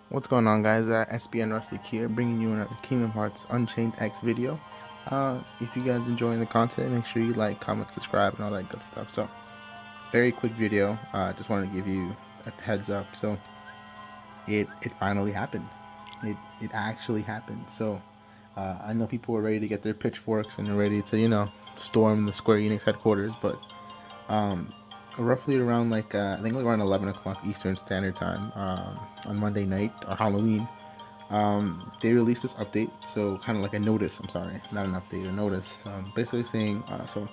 What's going on, guys? SBN Rustic here, bringing you another Kingdom Hearts Unchained X video. If you guys enjoying the content, make sure you like, comment, subscribe, and all that good stuff. So, very quick video. Just wanted to give you a heads up. So, it finally happened. It actually happened. So, I know people were ready to get their pitchforks and they're ready to storm the Square Enix headquarters, but um, roughly around I think like around 11 o'clock Eastern Standard Time on Monday night or Halloween, they released this update. So kind of like a notice. I'm sorry, not an update, a notice. Basically saying, so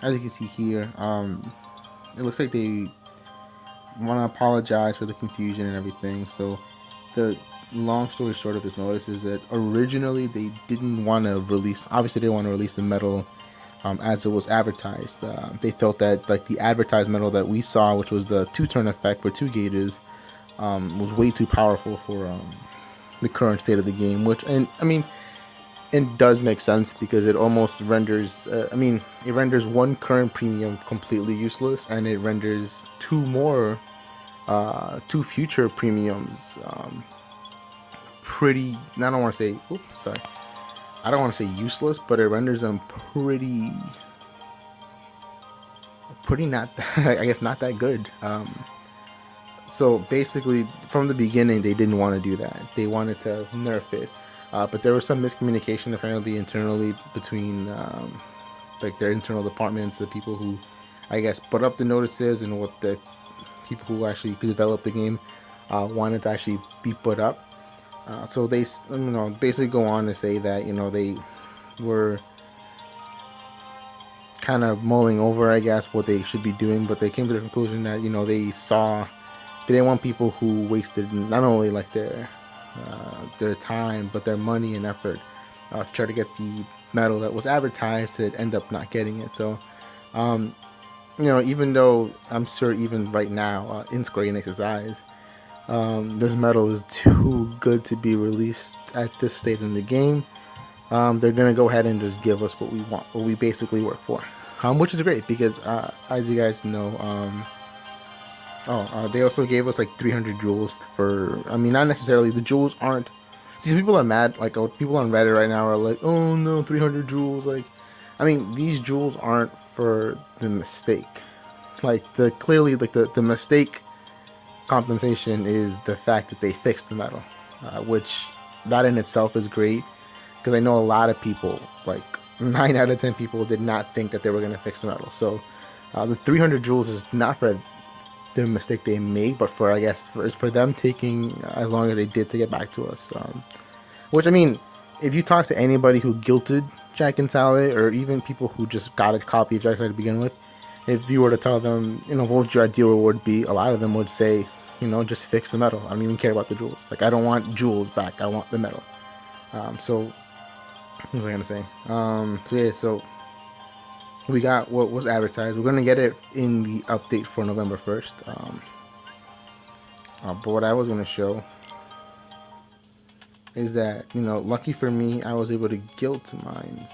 as you can see here, it looks like they want to apologize for the confusion and everything. So the long story short of this notice is that originally they didn't want to release. Obviously, they didn't want to release the medal as it was advertised. They felt that like the advertised medal that we saw, which was the two-turn effect for 2 gauges, was way too powerful for the current state of the game. Which, and I mean, it does make sense because it almost renders. It renders one current premium completely useless, and it renders two future premiums pretty. I don't want to say. Oops, sorry. I don't want to say useless, but it renders them pretty not. I guess not that good. So basically, from the beginning, they didn't want to do that. They wanted to nerf it, but there was some miscommunication apparently internally between like their internal departments, the people who, I guess, put up the notices, and what the people who actually developed the game wanted to actually be put up. So they, basically go on to say that they were kind of mulling over, I guess, what they should be doing, but they came to the conclusion that they didn't want people who wasted not only like their time but their money and effort to try to get the medal that was advertised to end up not getting it. So, even though I'm sure even right now in Square Enix's eyes, this medal is too good to be released at this state in the game. They're gonna go ahead and just give us what we want, what we basically work for, which is great because, as you guys know, they also gave us like 300 jewels for. I mean, not necessarily the jewels aren't. See, people are mad. Like people on Reddit right now are like, "Oh no, 300 jewels!" Like, I mean, these jewels aren't for the mistake. Like the mistake compensation is the fact that they fixed the medal, which that in itself is great because I know a lot of people, like 9 out of 10 people, did not think that they were gonna fix the medal. So the 300 jewels is not for the mistake they made, but for, I guess, for them taking as long as they did to get back to us. Which, I mean, if you talk to anybody who guilted Jack and Sally, or even people who just got a copy of Jack and Sally to begin with, if you were to tell them, what would your ideal reward be, a lot of them would say, just fix the medal. I don't even care about the jewels. Like, I don't want jewels back. I want the medal. So, what was I gonna say? So we got what was advertised. We're gonna get it in the update for November 1st. But what I was gonna show is that, lucky for me, I was able to guilt mines.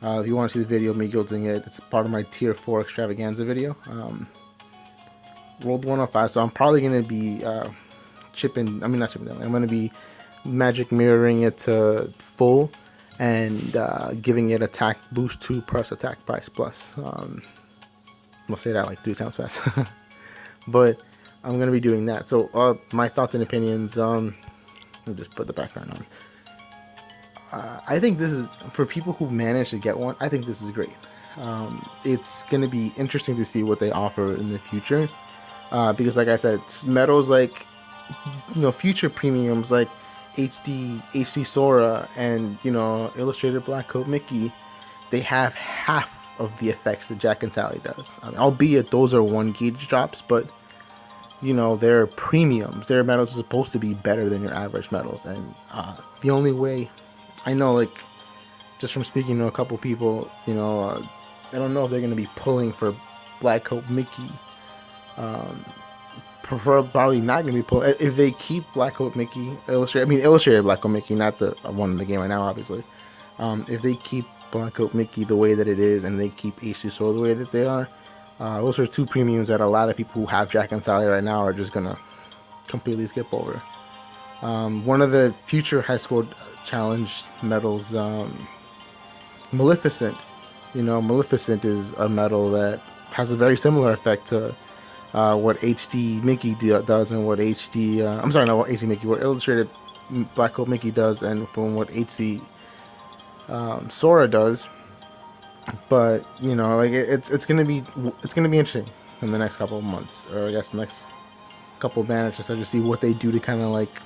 If you want to see the video of me guilting it, it's part of my tier 4 extravaganza video. World 105. So I'm probably gonna be chipping. I mean, not chipping down. I'm gonna be magic mirroring it to full and giving it attack boost 2 plus attack price plus. We'll say that like 3 times fast. But I'm gonna be doing that. So my thoughts and opinions. I'll just put the background on. I think this is, for people who manage to get one, I think this is great. It's gonna be interesting to see what they offer in the future. Because, like I said, medals like future premiums like HD Sora and Illustrated Black Coat Mickey, they have half of the effects that Jack and Sally does. I mean, albeit those are 1 gauge drops, but they're premiums. Their medals are supposed to be better than your average medals, and the only way I know, like, just from speaking to a couple people, I don't know if they're going to be pulling for Black Coat Mickey. Probably not going to be pulling. If they keep Black Coat Mickey illustrated Black Coat Mickey, not the one in the game right now, obviously. If they keep Black Coat Mickey the way that it is, and they keep HD Soul the way that they are, those are 2 premiums that a lot of people who have Jack and Sally right now are just going to completely skip over. One of the future high school challenge medals, Maleficent. Maleficent is a medal that has a very similar effect to what HD Mickey does, and what HD I'm sorry, not what HD Mickey, what Illustrated Black Hole Mickey does, and from what HD Sora does. But like it's gonna be interesting in the next couple of months, or I guess the next couple of banners, just to see what they do to kind of like,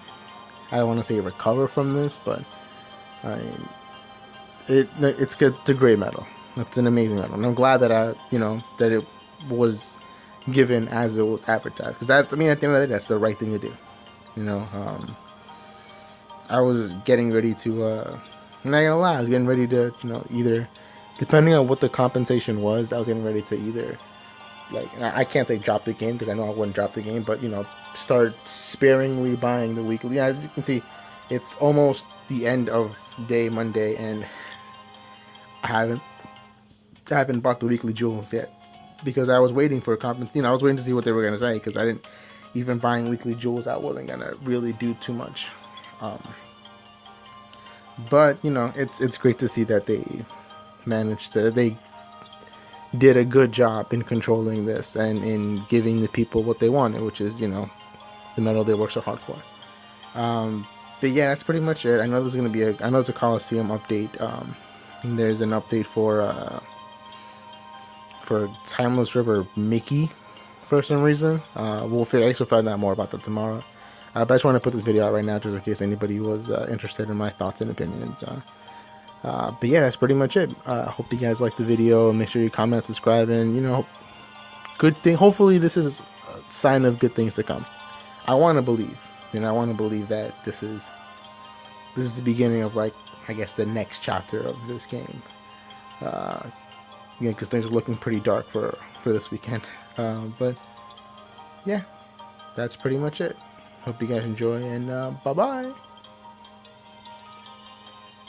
I don't want to say recover from this, but I mean, it's good. It's a great medal. It's an amazing medal, and I'm glad that that it was given as it was advertised, because that, I mean, at the end of the day, that's the right thing to do. You know, I was getting ready to. I'm not gonna lie, I was getting ready to, either, depending on what the compensation was, I was getting ready to either, like, I can't say drop the game, because I know I wouldn't drop the game, but start sparingly buying the weekly. Yeah, as you can see, it's almost the end of day Monday, and I haven't bought the weekly jewels yet, because I was waiting for a I was waiting to see what they were gonna say, because I didn't, even buying weekly jewels, I wasn't gonna really do too much. Um, but it's great to see that they did a good job in controlling this and in giving the people what they wanted, which is the medal they worked so hard for. But yeah, that's pretty much it. I know there's gonna be I know it's a Coliseum update. And there's an update for Timeless River Mickey for some reason. We'll find out more about that tomorrow. But I just want to put this video out right now, just in case anybody was interested in my thoughts and opinions. But yeah, that's pretty much it. I hope you guys liked the video. Make sure you comment, subscribe, and good thing. Hopefully, this is a sign of good things to come. I want to believe. I want to believe that this is the beginning of, like, I guess, the next chapter of this game. Because things are looking pretty dark for this weekend. But yeah, that's pretty much it. Hope you guys enjoy, and bye bye.